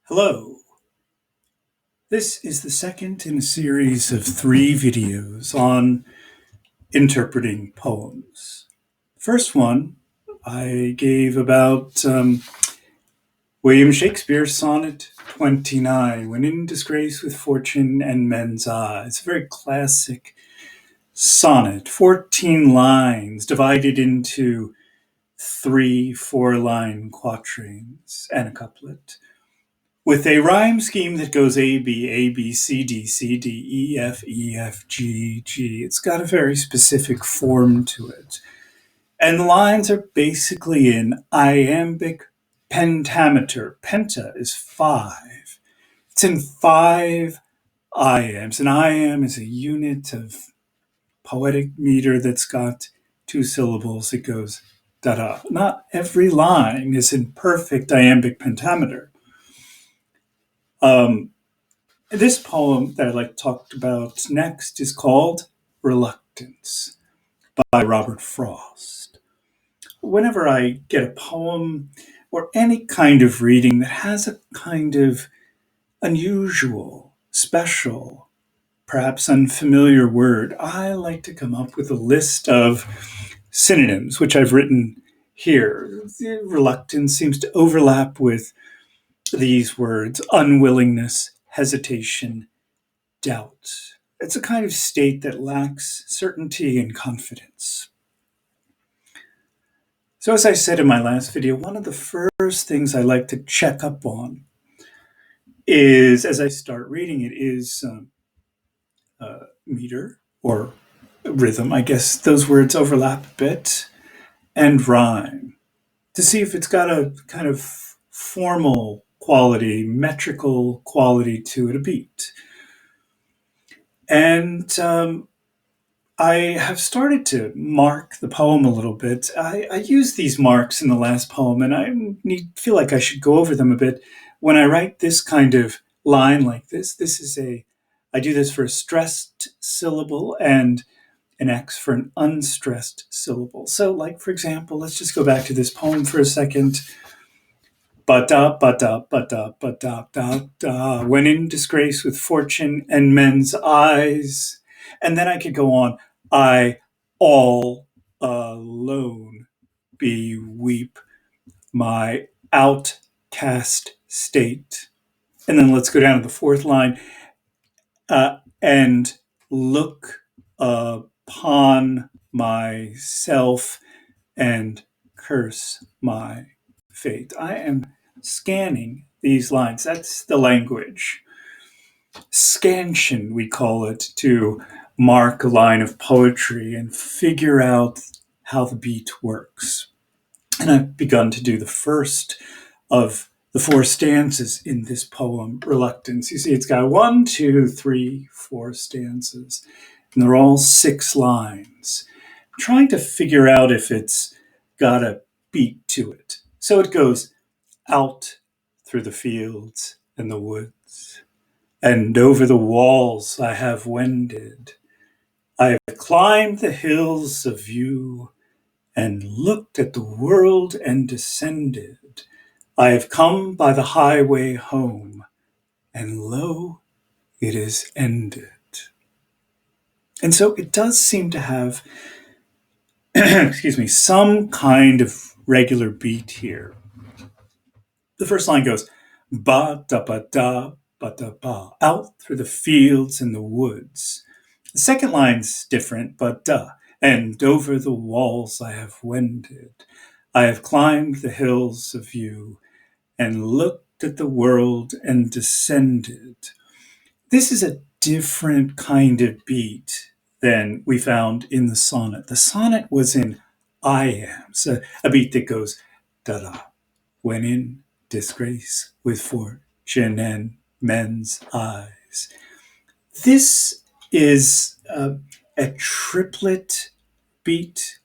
Hello. This is the second in a series of 3 videos on interpreting poems. First one I gave about William Shakespeare's Sonnet 29, When in Disgrace with Fortune and Men's Eyes. A very classic sonnet, 14 lines divided into 3 4-line quatrains and a couplet, with a rhyme scheme that goes A, B, A, B, C, D, C, D, E, F, E, F, G, G. It's got a very specific form to it. And the lines are basically in iambic pentameter. Penta is 5. It's in 5 iambs. An iamb is a unit of poetic meter that's got 2 syllables. It goes da da. Not every line is in perfect iambic pentameter. This poem that I'd like to talk about next is called Reluctance by Robert Frost. Whenever I get a poem or any kind of reading that has a kind of unusual, special, perhaps unfamiliar word, I like to come up with a list of synonyms, which I've written here. The reluctance seems to overlap with these words: unwillingness, hesitation, doubt. It's a kind of state that lacks certainty and confidence. So, as I said in my last video, one of the first things I like to check up on is, as I start reading it, is meter or rhythm. I guess those words overlap a bit, and rhyme, to see if it's got a kind of formal quality, metrical quality to it, a beat. And I have started to mark the poem a little bit. I used these marks in the last poem, and feel like I should go over them a bit. When I write this kind of line like this, I do this for a stressed syllable and an X for an unstressed syllable. So, like, for example, let's just go back to this poem for a second. Ba-da, ba-da, ba-da, ba-da, da, da, when in disgrace with fortune and men's eyes. And then I could go on. I all alone beweep my outcast state. And then let's go down to the 4th line. And look upon myself and curse my fate. I am scanning these lines. That's the language. Scansion, we call it, to mark a line of poetry and figure out how the beat works. And I've begun to do the first of the 4 stanzas in this poem, Reluctance. You see, it's got 1, 2, 3, 4 stanzas, and they're all 6 lines. I'm trying to figure out if it's got a beat to it. So it goes out through the fields and the woods, and over the walls I have wended. I have climbed the hills of view and looked at the world and descended. I have come by the highway home, and lo, it is ended. And so it does seem to have, excuse me, some kind of regular beat here. The first line goes, ba da ba da ba da ba, out through the fields and the woods. The second line's different, but da, and over the walls I have wended. I have climbed the hills of view and looked at the world and descended. This is a different kind of beat than we found in the sonnet. The sonnet was in iambs, a beat that goes da-da, when in disgrace with fortune and men's eyes. This is a triplet beat,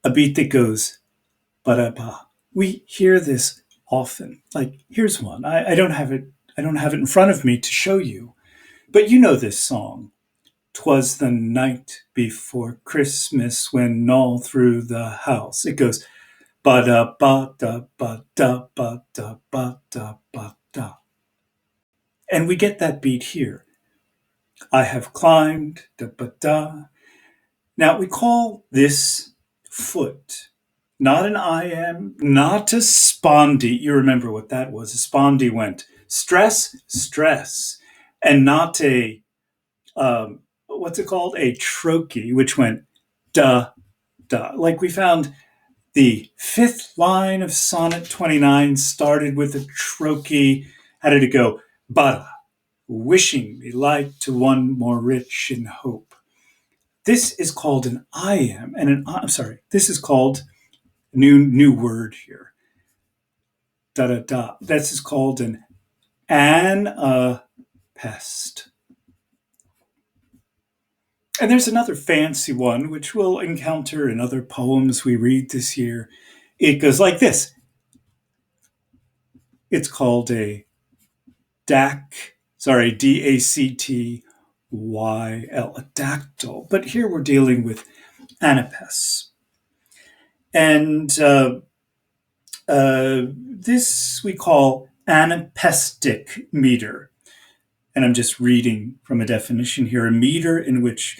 a beat that goes ba-da-ba. We hear this often. Like, here's one. I don't have it in front of me to show you, but you know this song. 'Twas the night before Christmas when all through the house. It goes ba da ba da ba da ba da ba da ba da. And we get that beat here. I have climbed, da ba da. Now we call this foot, not an I am, not a spondy. You remember what that was. A spondy went stress, stress, and not a, what's it called? A trochee, which went da, da. Like we found the fifth line of Sonnet 29 started with a trochee. How did it go? Bara, wishing me like to one more rich in hope. This is called an I am, and I'm sorry, this is called new word here. Da da da. This is called an pest. And there's another fancy one which we'll encounter in other poems we read this year. It goes like this. It's called a DACTYL, a dactyl. But here we're dealing with anapes. And this we call anapestic meter. And I'm just reading from a definition here, a meter in which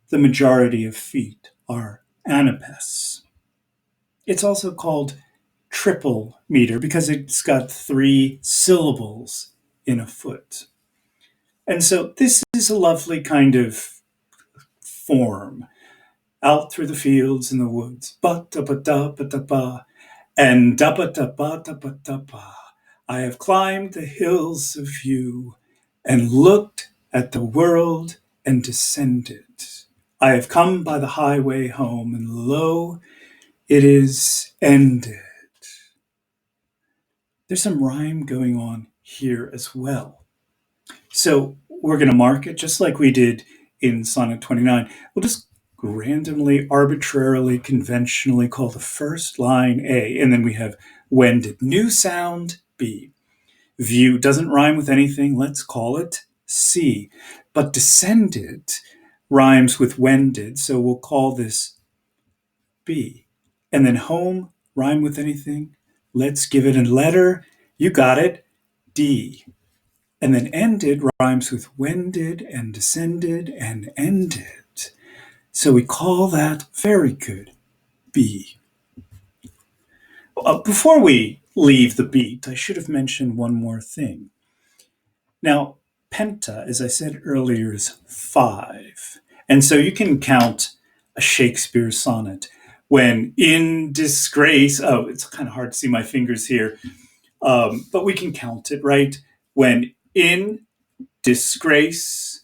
the majority of feet are anapes. It's also called triple meter because it's got 3 syllables in a foot. And so this is a lovely kind of form. Out through the fields and the woods, ba da ba da ba da ba, and da ba da ba da ba da ba. I have climbed the hills of view and looked at the world and descended. I have come by the highway home, and lo, it is ended. There's some rhyme going on here as well. So we're going to mark it just like we did in Sonnet 29. We'll just randomly, arbitrarily, conventionally call the first line A, and then we have wended. New sound B. View doesn't rhyme with anything. Let's call it C. But descended rhymes with wended, so we'll call this B. And then home, rhyme with anything. Let's give it a letter. You got it, D. And then ended rhymes with wended and descended and ended. So we call that very good, B. Before we leave the beat, I should have mentioned one more thing. Now, penta, as I said earlier, is 5. And so you can count a Shakespeare sonnet when in disgrace. Oh, it's kind of hard to see my fingers here, but we can count it, right? When in disgrace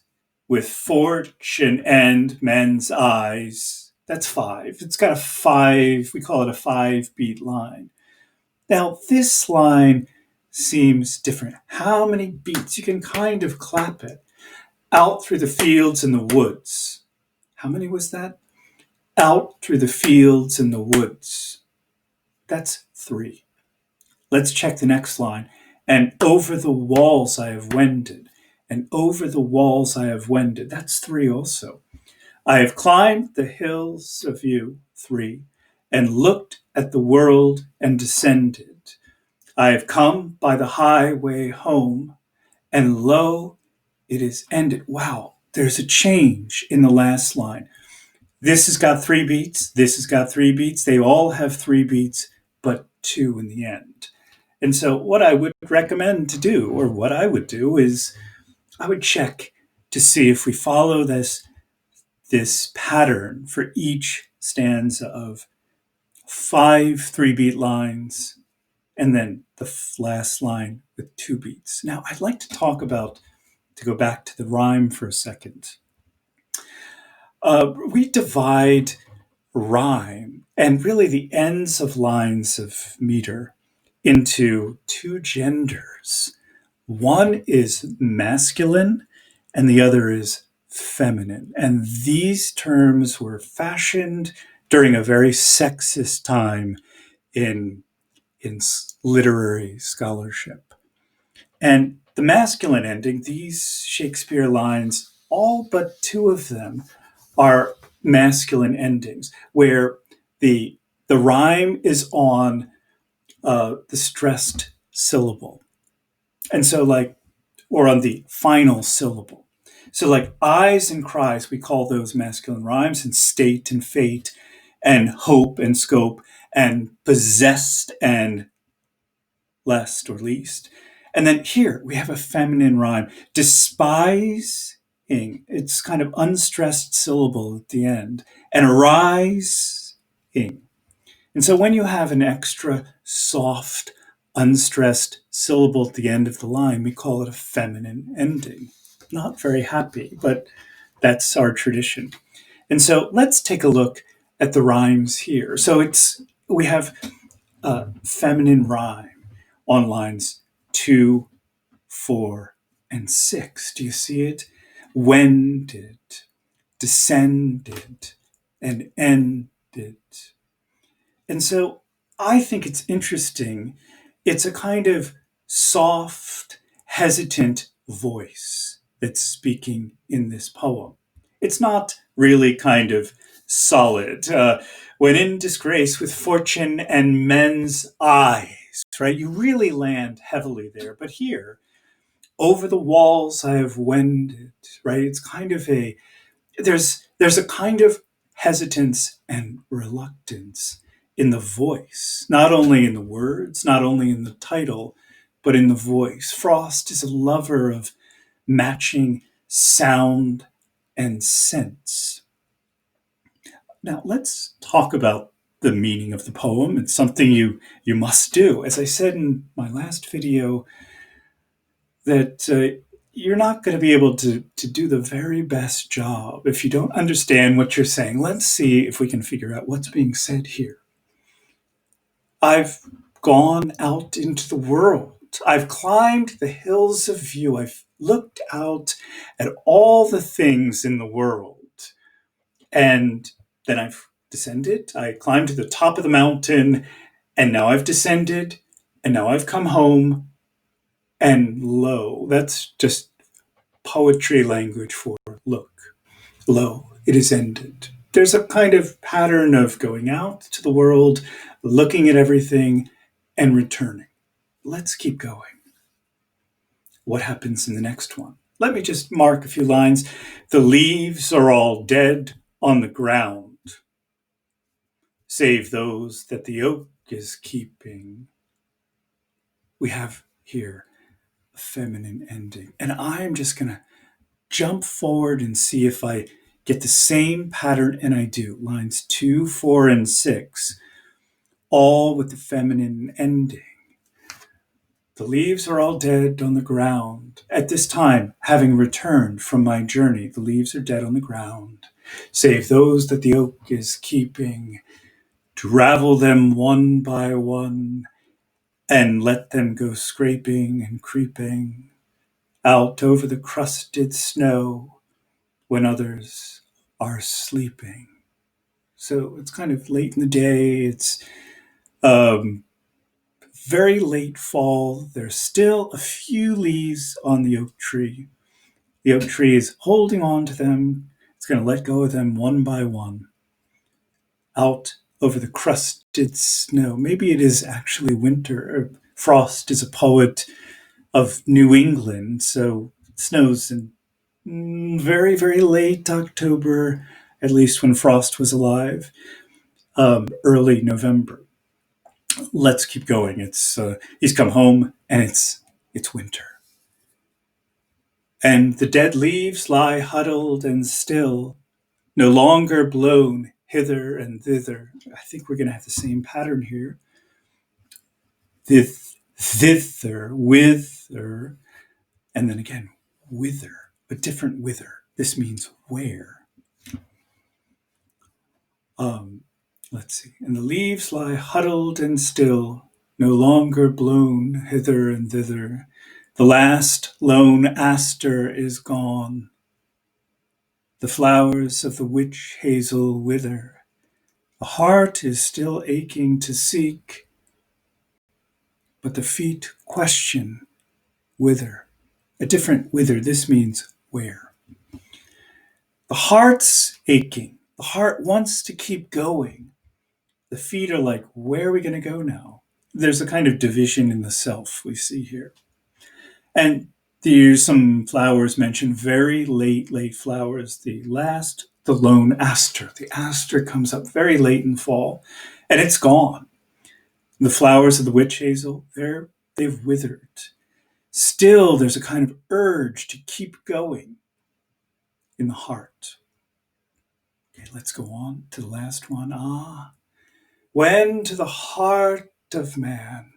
with fortune and men's eyes. That's 5. It's got a 5, we call it a 5-beat line. Now, this line seems different. How many beats? You can kind of clap it. Out through the fields and the woods. How many was that? Out through the fields and the woods. That's 3. Let's check the next line. And over the walls I have wended. And over the walls I have wended. That's 3 also. I have climbed the hills of you, 3, and looked at the world and descended. I have come by the highway home, and lo, it is ended. Wow, there's a change in the last line. This has got 3 beats. This has got 3 beats. They all have 3 beats, but 2 in the end. And so what I would recommend to do, or what I would do, is I would check to see if we follow this pattern for each stanza of 5 3-beat lines and then the last line with 2 beats. Now, I'd like to go back to the rhyme for a second. We divide rhyme and really the ends of lines of meter into 2 genders. One is masculine and the other is feminine. And these terms were fashioned during a very sexist time in literary scholarship. And the masculine ending, these Shakespeare lines, all but 2 of them are masculine endings, where the rhyme is on the stressed syllable. And so, like, or on the final syllable. So, like eyes and cries, we call those masculine rhymes, and state and fate, and hope and scope, and possessed and lest or least. And then here we have a feminine rhyme, despising. It's kind of unstressed syllable at the end, and arising. And so when you have an extra soft, unstressed syllable at the end of the line, we call it a feminine ending. Not very happy, but that's our tradition. And so let's take a look at the rhymes here. So we have a feminine rhyme on lines 2, 4, and 6. Do you see it? Wended, descended, and ended. And so I think it's interesting. It's a kind of soft, hesitant voice that's speaking in this poem. It's not really kind of solid. When in disgrace with fortune and men's eyes, right? You really land heavily there. But here, over the walls I have wended, right? It's kind of there's a kind of hesitance and reluctance in the voice, not only in the words, not only in the title, but in the voice. Frost is a lover of matching sound and sense. Now let's talk about the meaning of the poem. It's something you must do. As I said in my last video, that you're not going to be able to do the very best job if you don't understand what you're saying. Let's see if we can figure out what's being said here. I've gone out into the world. I've climbed the hills of view. I've looked out at all the things in the world. And then I've descended. I climbed to the top of the mountain, and now I've descended, and now I've come home. And lo, that's just poetry language for look. Lo, it is ended. There's a kind of pattern of going out to the world, looking at everything, and returning. Let's keep going. What happens in the next one? Let me just mark a few lines. The leaves are all dead on the ground, save those that the oak is keeping. We have here a feminine ending. And I'm just going to jump forward and see if I get the same pattern, and I do. Lines 2, 4, and 6, all with the feminine ending. The leaves are all dead on the ground. At this time, having returned from my journey, the leaves are dead on the ground, save those that the oak is keeping, to ravel them one by one, and let them go scraping and creeping out over the crusted snow when others are sleeping. So it's kind of late in the day. It's very late fall. There's still a few leaves on the oak tree. The oak tree is holding on to them. It's going to let go of them one by one out over the crusted snow. Maybe it is actually winter. Frost is a poet of New England, so it snows in very, very late October, at least when Frost was alive, early November. Let's keep going. He's come home, and it's winter. And the dead leaves lie huddled and still, no longer blown hither and thither. I think we're going to have the same pattern here. Thither, whither, and then again, whither, a different whither. This means where. Let's see. And the leaves lie huddled and still, no longer blown hither and thither. The last lone aster is gone. The flowers of the witch hazel wither. The heart is still aching to seek, but the feet question whither. A different whither. This means where. The heart's aching. The heart wants to keep going. The feet are like, where are we going to go now? There's a kind of division in the self we see here. And There's some flowers mentioned, very late, late flowers. The lone aster. The aster comes up very late in fall, and it's gone. The flowers of the witch hazel, they've withered. Still, there's a kind of urge to keep going in the heart. Okay, let's go on to the last one. When to the heart of man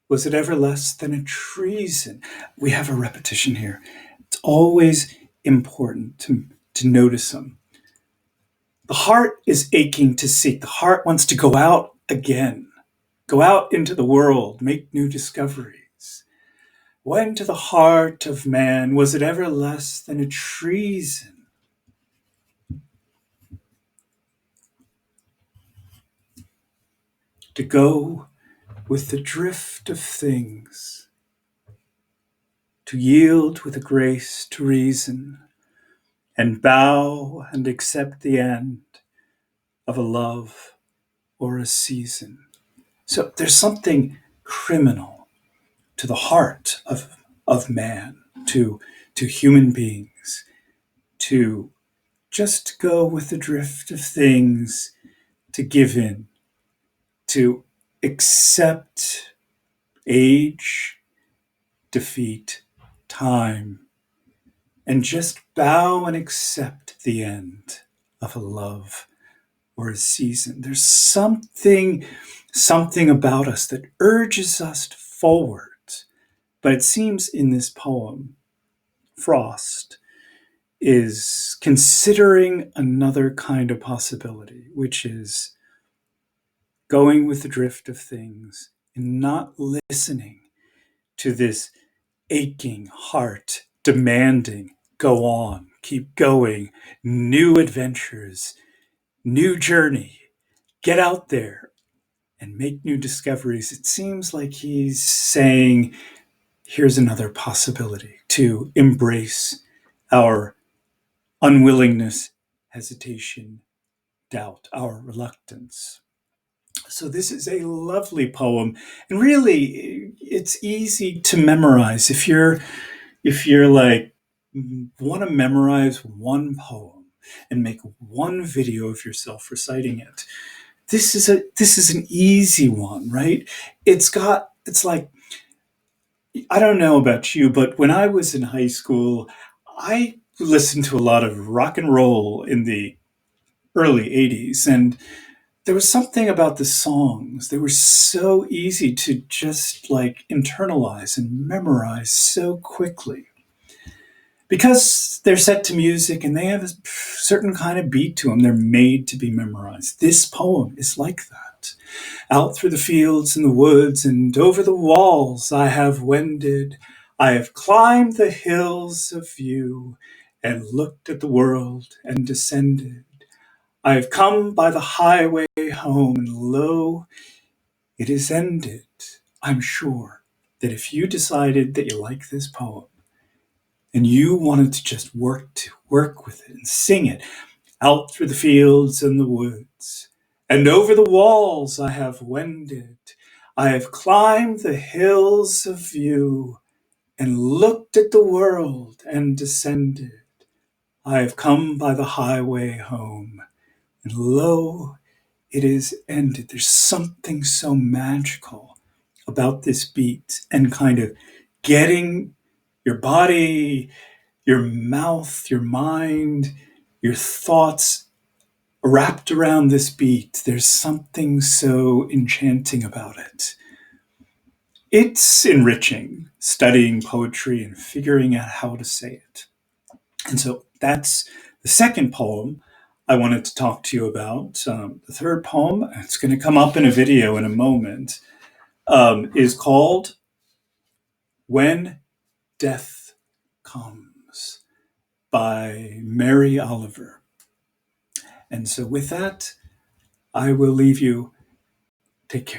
was it ever less than a treason? We have a repetition here. It's always important to notice them. The heart is aching to seek. The heart wants to go out again, go out into the world, make new discoveries. When to the heart of man was it ever less than a treason? To go with the drift of things, to yield with a grace to reason, and bow and accept the end of a love or a season. So there's something criminal to the heart of man, to human beings, to just go with the drift of things, to give in, to accept age, defeat, time, and just bow and accept the end of a love or a season. There's something about us that urges us forward. But it seems in this poem, Frost is considering another kind of possibility, which is going with the drift of things and not listening to this aching heart demanding, go on, keep going, new adventures, new journey, get out there and make new discoveries. It seems like he's saying, here's another possibility to embrace our unwillingness, hesitation, doubt, our reluctance. So this is a lovely poem, and really, it's easy to memorize. If you're like want to memorize one poem and make one video of yourself reciting it, this is an easy one, right? It's like, I don't know about you, but when I was in high school, I listened to a lot of rock and roll in the early 80s, and there was something about the songs. They were so easy to just like internalize and memorize so quickly because they're set to music and they have a certain kind of beat to them. They're made to be memorized. This poem is like that. Out through the fields and the woods and over the walls I have wended. I have climbed the hills of view and looked at the world and descended. I have come by the highway home, and lo, it is ended. I'm sure that if you decided that you like this poem and you wanted to just work with it and sing it out through the fields and the woods, and over the walls I have wended, I have climbed the hills of view and looked at the world and descended. I have come by the highway home, and lo, it is ended. There's something so magical about this beat and kind of getting your body, your mouth, your mind, your thoughts wrapped around this beat. There's something so enchanting about it. It's enriching studying poetry and figuring out how to say it. And so that's the second poem I wanted to talk to you about. The third poem, it's going to come up in a video in a moment, is called When Death Comes by Mary Oliver. And so with that, I will leave you. Take care.